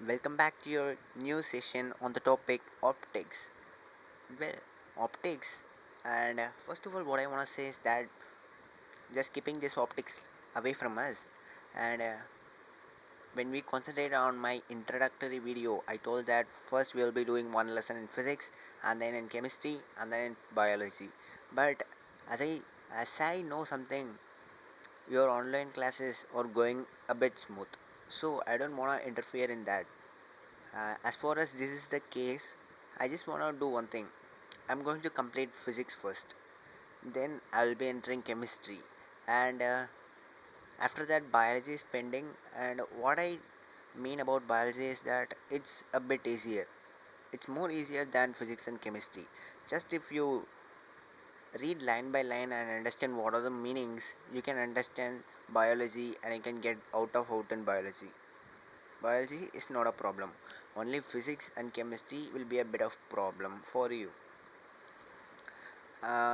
Welcome back to your new session on the topic optics. Well, optics, and first of all, what I want to say is that just keeping this optics away from us. And when we concentrate on my introductory video, I told that first we'll be doing one lesson in physics, and then in chemistry, and then in biology. But as I as I know something, your online classes are going a bit smooth, so I don't want to interfere in that. As far as this is the case, I just want to do one thing. I'm going to complete physics first, then I'll be entering chemistry, and after that, biology is pending. And what I mean about biology is that it's a bit easier. It's more easier than physics and chemistry. Just if you read line by line and understand what are the meanings, you can understand biology and you can get out in biology. Biology is not a problem. Only physics and chemistry will be a bit of problem for you.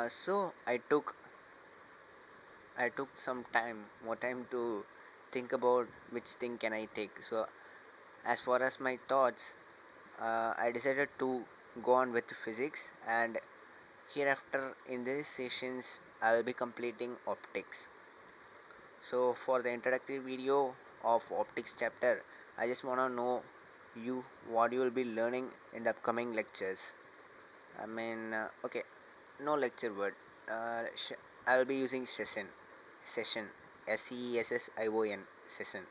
So I took some time, more time to think about which thing can I take. So as far as my thoughts, I decided to go on with physics, and hereafter in these sessions I will be completing optics. So for the introductory video of optics chapter, I just want to know you what you will be learning in the upcoming lectures. Okay, no lecture word. I'll be using session, session, session.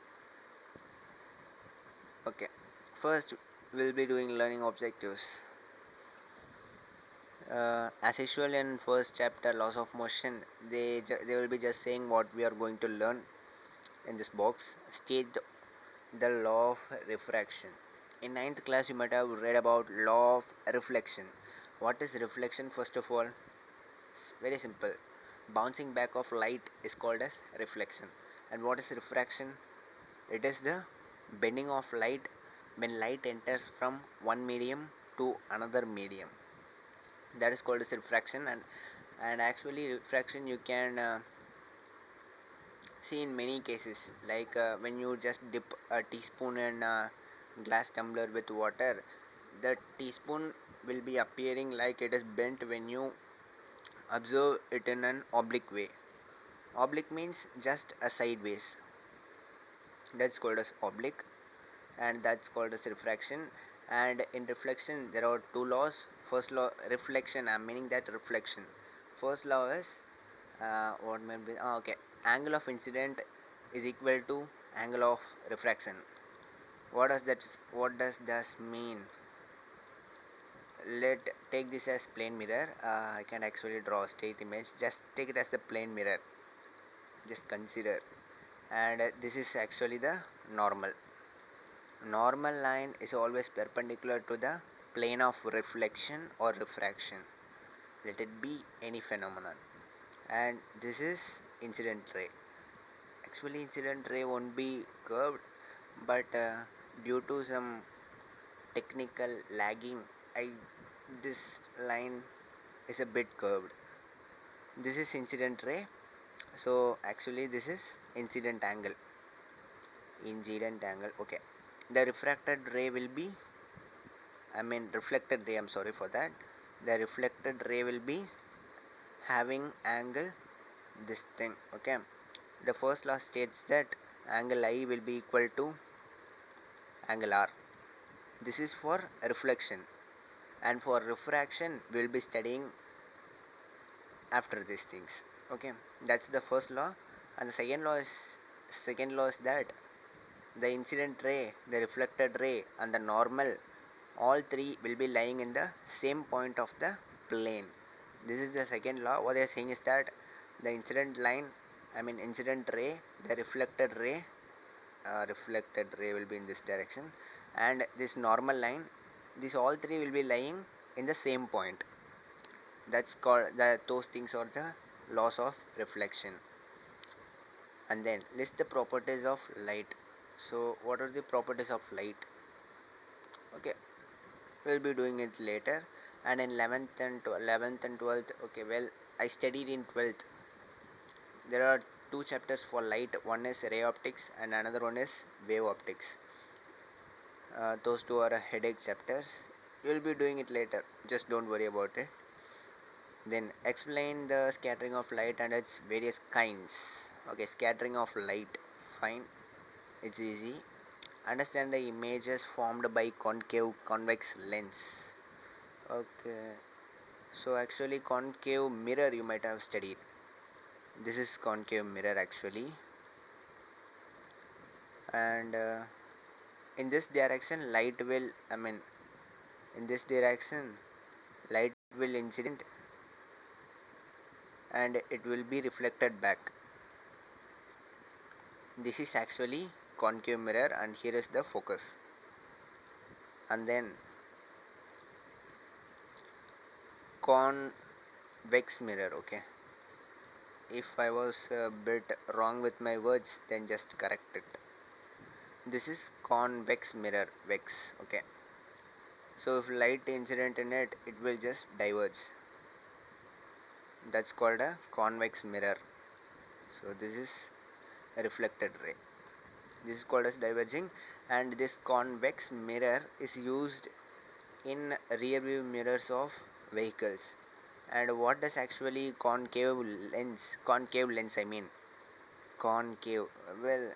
Okay, first we'll be doing learning objectives. As usual in first chapter, laws of motion, they will be just saying what we are going to learn in this box. State the law of refraction. In ninth class, you might have read about law of reflection. What is reflection? First of all, it's very simple. Bouncing back of light is called as reflection. And what is refraction? It is the bending of light when light enters from one medium to another medium. That is called as refraction. And actually refraction you can see in many cases, like when you just dip a teaspoon in a glass tumbler with water, the teaspoon will be appearing like it is bent when you observe it in an oblique way. Oblique means just a sideways. That's called as oblique, and that's called as refraction. And in reflection, there are two laws. First law, reflection. I'm meaning that reflection. First law is what might be okay. Angle of incident is equal to angle of refraction. What does that? What does this mean? Let take this as plane mirror. I can actually draw a straight image. Just take it as a plane mirror. Just consider, and this is actually the normal. Normal line is always perpendicular to the plane of reflection or refraction. Let it be any phenomenon. And this is incident ray. Actually, incident ray won't be curved, but due to some technical lagging, I this line is a bit curved. This is incident ray. So actually, this is incident angle. Incident angle. Okay. The refracted ray will be reflected ray, I'm sorry for that. The reflected ray will be having angle this thing. Okay, the first law states that angle I will be equal to angle R. This is for reflection, and for refraction we'll be studying after these things. Okay, that's the first law. And the second law is that the incident ray, the reflected ray, and the normal, all three will be lying in the same point of the plane. This is the second law. What they are saying is that the incident line, incident ray, the reflected ray will be in this direction, and this normal line, these all three will be lying in the same point. That's called those things are the laws of reflection. And then list the properties of light. So what are the properties of light? Okay, we'll be doing it later. And in 11th and 12th, okay, well, I studied in 12th. There are two chapters for light. One is ray optics and another one is wave optics. those two are headache chapters. You'll be doing it later, just don't worry about it. Then explain the scattering of light and its various kinds. Okay, scattering of light, fine, it's easy. Understand the images formed by concave convex lens. Okay, so actually concave mirror you might have studied. This is concave mirror actually, and in this direction light will, in this direction light will incident and it will be reflected back. This is actually concave mirror, and here is the focus. And then convex mirror. Okay, if I was a bit wrong with my words, then just correct it. This is convex mirror, vex. Okay, so if light incident in it, it will just diverge. That's called a convex mirror. So this is a reflected ray. This is called as diverging, and this convex mirror is used in rear view mirrors of vehicles. And what does actually concave lens I mean? Concave, well,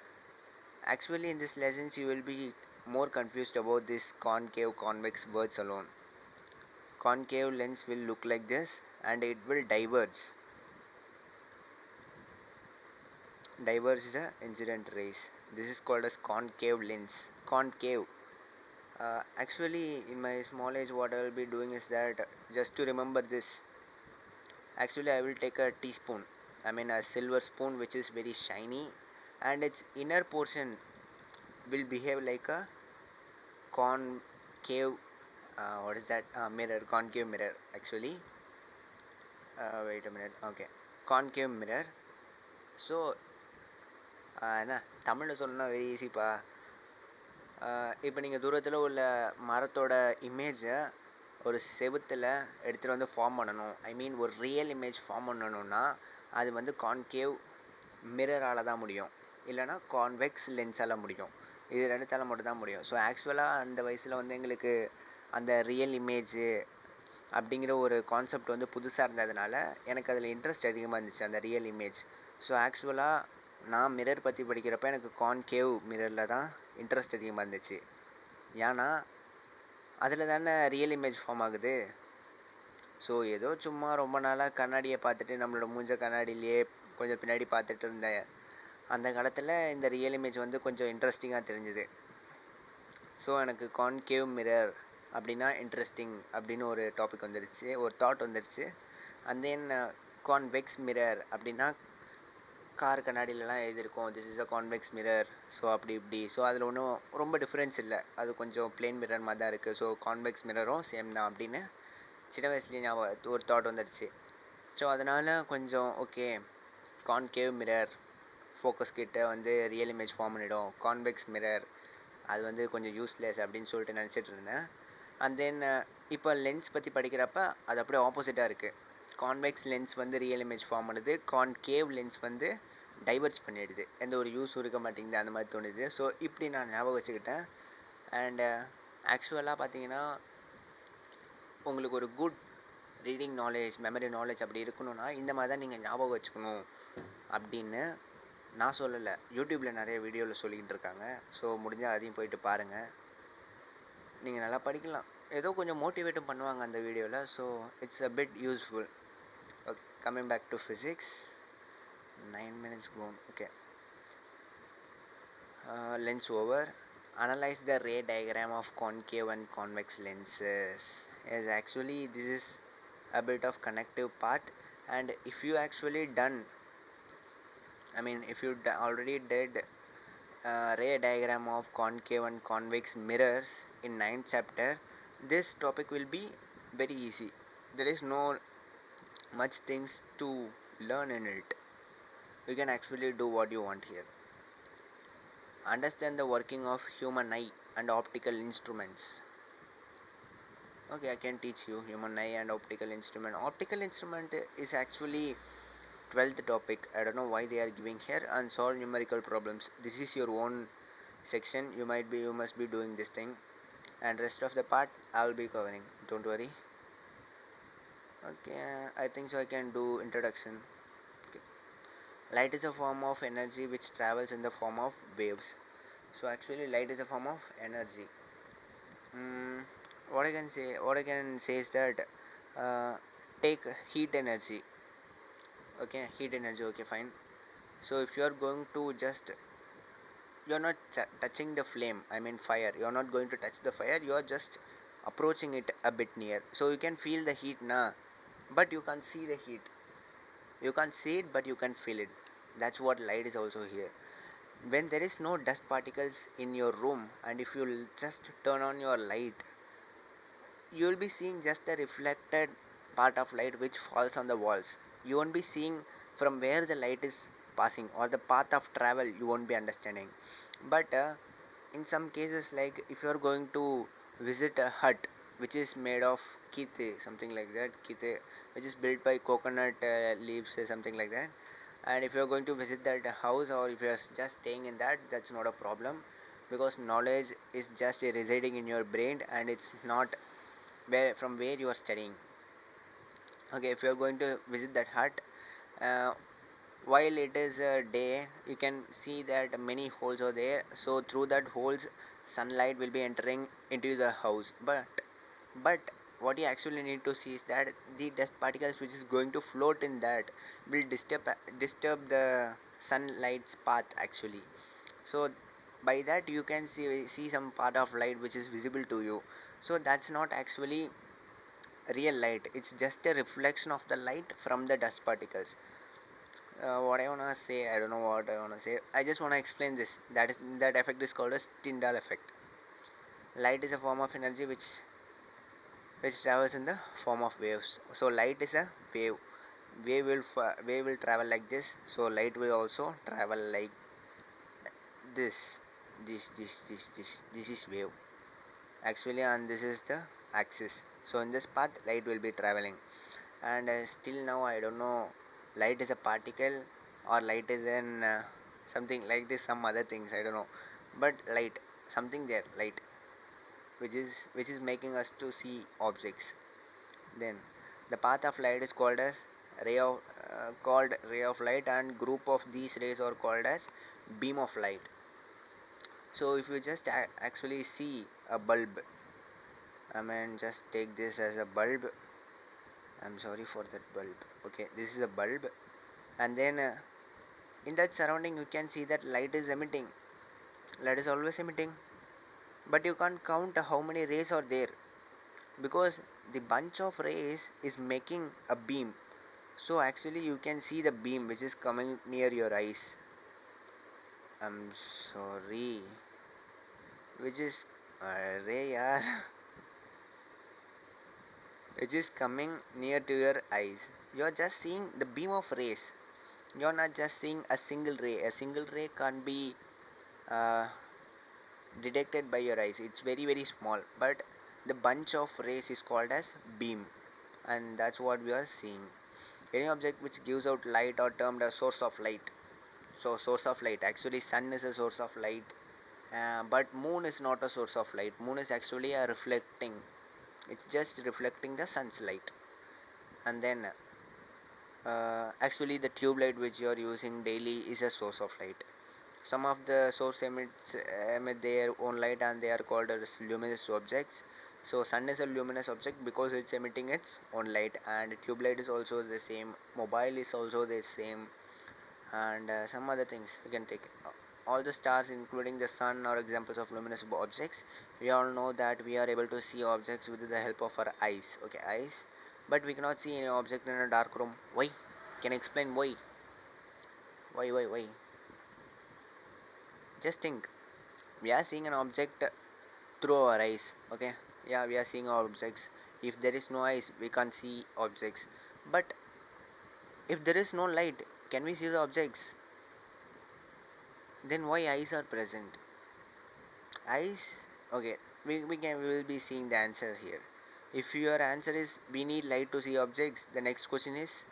actually in this lessons you will be more confused about this concave convex words alone. Concave lens will look like this and it will diverge the incident rays. This is called as concave lens. Concave, actually in my small age what I will be doing is that, just to remember this, actually I will take a teaspoon, a silver spoon which is very shiny, and its inner portion will behave like a concave, what is that, mirror, concave mirror actually. Wait a minute, okay, concave mirror. So என்ன தமிழில் சொன்னா very ஈஸிப்பா. இப்போ நீங்கள் தூரத்தில் உள்ள மரத்தோட இமேஜை ஒரு செவுத்தில் எடுத்துகிட்டு வந்து ஃபார்ம் பண்ணணும், ஒரு ரியல் இமேஜ் ஃபார்ம் பண்ணணுன்னா அது வந்து கான்கேவ் மிரரால் தான் முடியும், இல்லைனா கான்வெக்ஸ் லென்ஸால் முடியும். இது ரெண்டுத்தால் மட்டும் தான் முடியும். ஸோ ஆக்சுவலாக அந்த வயசில் வந்து எங்களுக்கு அந்த ரியல் இமேஜு அப்படிங்கிற ஒரு கான்செப்ட் வந்து புதுசாக இருந்ததுனால எனக்கு அதில் இன்ட்ரெஸ்ட் அதிகமாக இருந்துச்சு, அந்த ரியல் இமேஜ். ஸோ ஆக்சுவலாக நான் மிரர் பற்றி படிக்கிறப்ப எனக்கு கான்கேவ் மிரரில் தான் இன்ட்ரெஸ்ட் அதிகமாக இருந்துச்சு. ஏன்னா அதில் தானே ரியல் இமேஜ் ஃபார்ம் ஆகுது. ஸோ ஏதோ சும்மா ரொம்ப நாளாக கண்ணாடியை பார்த்துட்டு நம்மளோட மூஞ்ச கண்ணாடியிலேயே கொஞ்சம் பின்னாடி பார்த்துட்டு இருந்தேன். அந்த காலத்தில் இந்த ரியல் இமேஜ் வந்து கொஞ்சம் இன்ட்ரெஸ்டிங்காக தெரிஞ்சுது. ஸோ எனக்கு கான்கேவ் மிரர் அப்படின்னா இன்ட்ரெஸ்டிங் அப்படின்னு ஒரு டாபிக் வந்துருச்சு, ஒரு தாட் வந்துருச்சு. அண்ட் தென் கான்வெக்ஸ் மிரர் அப்படின்னா கார் கண்ணாடியிலலாம் எழுதியிருக்கோம் this is a convex mirror, so அப்படி இப்படி. ஸோ அதில் ஒன்றும் ரொம்ப டிஃப்ரென்ஸ் இல்லை, அது கொஞ்சம் பிளெயின் மிரர் மாதிரி தான் இருக்குது. ஸோ கான்வெக்ஸ் மிரரும் சேம் தான் அப்படின்னு சின்ன வயசுலேயே ஞாபகம் ஒரு தாட் வந்துடுச்சு. ஸோ அதனால் கொஞ்சம் ஓகே, கான்கேவ் மிரர் ஃபோக்கஸ் கிட்ட வந்து ரியல் இமேஜ் ஃபார்ம் பண்ணிடும், கான்வெக்ஸ் மிரர் அது வந்து கொஞ்சம் யூஸ்லெஸ் அப்படின்னு சொல்லிட்டு நினச்சிட்டு இருந்தேன். அண்ட் தென் இப்போ லென்ஸ் பற்றி படிக்கிறப்ப அது அப்படியே ஆப்போசிட்டாக இருக்குது. கான்வெக்ஸ் லென்ஸ் வந்து ரியல் இமேஜ் ஃபார்ம் பண்ணுது, கான்கேவ் லென்ஸ் வந்து டைவர்ஜ் பண்ணிடுது, எந்த ஒரு யூஸும் இருக்க மாட்டேங்குது அந்த மாதிரி தோணுது. ஸோ இப்படி நான் ஞாபகம் வச்சுக்கிட்டேன். அண்ட் ஆக்சுவலாக பார்த்தீங்கன்னா உங்களுக்கு ஒரு good reading knowledge, memory knowledge அப்படி இருக்கணும்னா இந்த மாதிரி தான் நீங்கள் ஞாபகம் வச்சுக்கணும் அப்படின்னு நான் சொல்லலை, யூடியூப்பில் நிறைய வீடியோவில் சொல்லிக்கிட்டு இருக்காங்க. ஸோ முடிஞ்சால் அதையும் போயிட்டு பாருங்கள், நீங்கள் நல்லா படிக்கலாம். ஏதோ கொஞ்சம் மோட்டிவேட்டும் பண்ணுவாங்க அந்த வீடியோவில். So it's a bit useful. Okay, coming back to physics. 9 minutes gone. Okay, lens over. Analyze the ray diagram of concave and convex lenses. Yes, actually this is a bit of connective part, and if you actually done, if you already did ray diagram of concave and convex mirrors in 9th chapter, this topic will be very easy. There is no much things to learn in it. You can actually do what you want here. Understand the working of human eye and optical instruments. Okay, I can teach you human eye and optical instrument. Optical instrument is actually 12th topic. I don't know why they are giving here. And solve numerical problems. This is your own section you must be doing this thing, and rest of the part I'll be covering, don't worry. Okay, I think so I can do introduction. Okay. Light is a form of energy which travels in the form of waves. So actually light is a form of energy. mm, what I can say is that, uh, take heat energy. Okay, heat energy, okay, fine. So if you are going to just, you're not touching the flame, I mean fire, you're not going to touch the fire, you are just approaching it a bit near, so you can feel the heat na, but you can't see the heat. You can't see it, but you can feel it. That's what light is also here. When there is no dust particles in your room, and if you just turn on your light, you will be seeing just the reflected part of light which falls on the walls. You won't be seeing from where the light is passing, or the path of travel you won't be understanding. But in some cases, like if you are going to visit a hut which is made of kite, something like that, kite, which is built by coconut leaves, something like that, and if you are going to visit that house, or if you are just staying in that, that's not a problem, because knowledge is just residing in your brain, and it's not where from where you are studying. Okay, if you are going to visit that hut, uh, while it is a day, you can see that many holes are there, so through that holes sunlight will be entering into the house. But what you actually need to see is that the dust particles which is going to float in that will disturb the sunlight's path actually. So by that you can see some part of light which is visible to you. So that's not actually real light, it's just a reflection of the light from the dust particles. What I wanna say, I don't know what I wanna say, I just wanna explain this. That effect is called as Tyndall effect. Light is a form of energy which travels in the form of waves. So light is a wave. Wave will travel like this, so light will also travel like this. This is wave actually, and this is the axis. So in this path light will be traveling, and still now I don't know light is a particle, or light is an something like this, some other things I don't know, but light, something there, light, which is making us to see objects. Then the path of light is called ray of light, and group of these rays are called as beam of light. So if you just actually see a bulb, I mean just take this as a bulb. I'm sorry for that bulb. Okay, this is a bulb, and then in that surrounding you can see that light is emitting. Light is always emitting, but you can't count how many rays are there, because the bunch of rays is making a beam. So actually you can see the beam which is coming near your eyes. I'm sorry, which is ray yaar, which is coming near to your eyes. You are just seeing the beam of rays. You are not just seeing a single ray. A single ray can't be uh, detected by your eyes. It's very very small, but the bunch of rays is called as beam, and that's what we are seeing. Any object which gives out light are termed as source of light. So source of light, actually sun is a source of light, but moon is not a source of light. Moon is actually a reflecting, it's just reflecting the sun's light. And then actually the tube light which you are using daily is a source of light. Some of the source emit their own light, and they are called as luminous objects. So sun is a luminous object because it's emitting its own light, and tube light is also the same. Mobile is also the same, and some other things we can take. All the stars, including the sun, are examples of luminous objects. We all know that we are able to see objects with the help of our eyes. Okay, eyes, but we cannot see any object in a dark room. Why? Can you explain why? Why? Just think. We are seeing an object through our eyes. Okay, yeah, we are seeing objects. If there is no eyes, we can't see objects. But if there is no light, can we see the objects? Then why eyes are present? Eyes, okay, we will be seeing the answer here. If your answer is we need light to see objects, the next question is,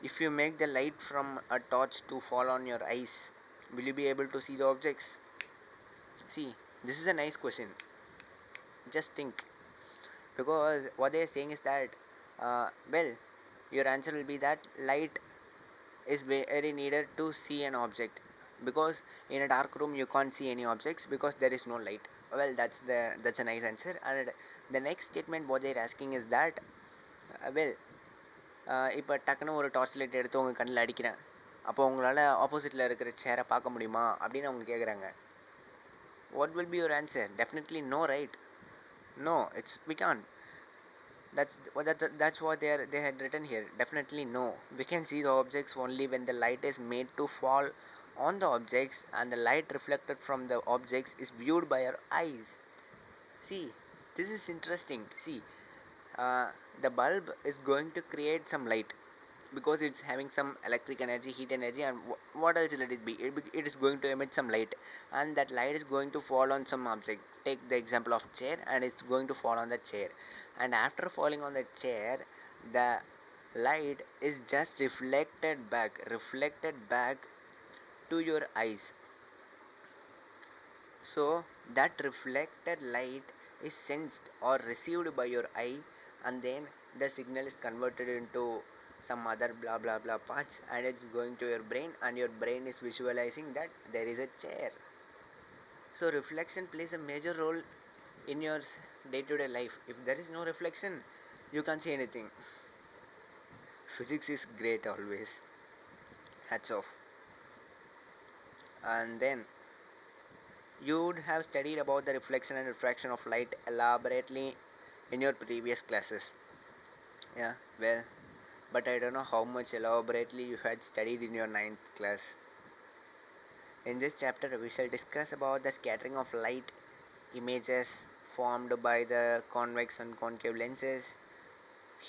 if you make the light from a torch to fall on your eyes, will you be able to see the objects? See, this is a nice question. Just think, because what they are saying is that, well, your answer will be that light is very needed to see an object, because in a dark room you can't see any objects because there is no light. Well, that's a nice answer. And the next statement what they're asking is that, well, இப்போ டக்குன்னு ஒரு torch light எடுத்து உங்கள் கண்ணில் அடிக்கிறேன், அப்போ உங்களால் ஆப்போசிட்டில் இருக்கிற சேரை பார்க்க முடியுமா அப்படின்னு அவங்க கேட்குறாங்க. What will be your answer? Definitely no, right? No, we can't. That's what they had written here. Definitely no. We can see the objects only when the light is made to fall on the objects, and the light reflected from the objects is viewed by our eyes. See, this is interesting. See, uh, the bulb is going to create some light because it's having some electric energy, heat energy, and what else let it be? It is going to emit some light, and that light is going to fall on some object. Take the example of chair, and it's going to fall on the chair, and after falling on the chair, the light is just reflected back to your eyes. So that reflected light is sensed or received by your eye, and then the signal is converted into some other blah blah blah parts, and it's going to your brain, and your brain is visualizing that there is a chair. So reflection plays a major role in your day-to-day life. If there is no reflection, you can't see anything. Physics is great always. Hats off. And then you would have studied about the reflection and refraction of light elaborately in your previous classes. Yeah, well, but I don't know how much elaborately you had studied in your ninth class. In this chapter, we shall discuss about the scattering of light images formed by the convex and concave lenses,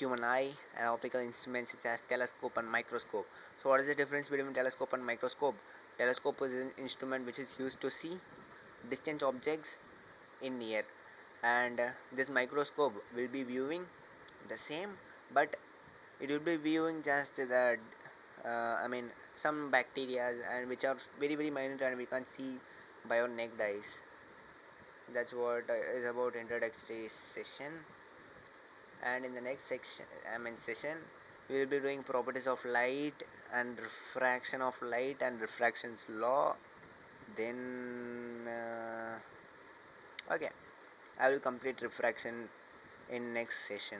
human eye, and optical instruments such as telescope and microscope. So, what is the difference between telescope and microscope? Telescope is an instrument which is used to see distant objects in near, and this microscope will be viewing the same, but it will be viewing just the some bacteria, and which are very very minute and we can't see by our naked eyes. That's what is about introductory session. And in the next session, we will be doing properties of light and refraction of light and refraction's law. Then okay, I will complete refraction in next session.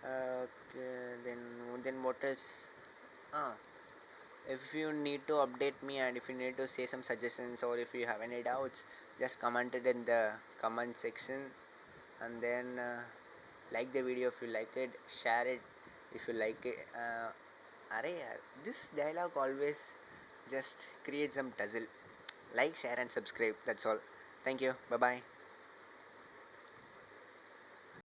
Okay, then what else? Ah, if you need to update me, and if you need to say some suggestions, or if you have any doubts, just comment it in the comment section. And then like the video if you like it, share it if you like it. This dialogue always just creates some tussle. Like, share and subscribe, that's all. Thank you, bye bye.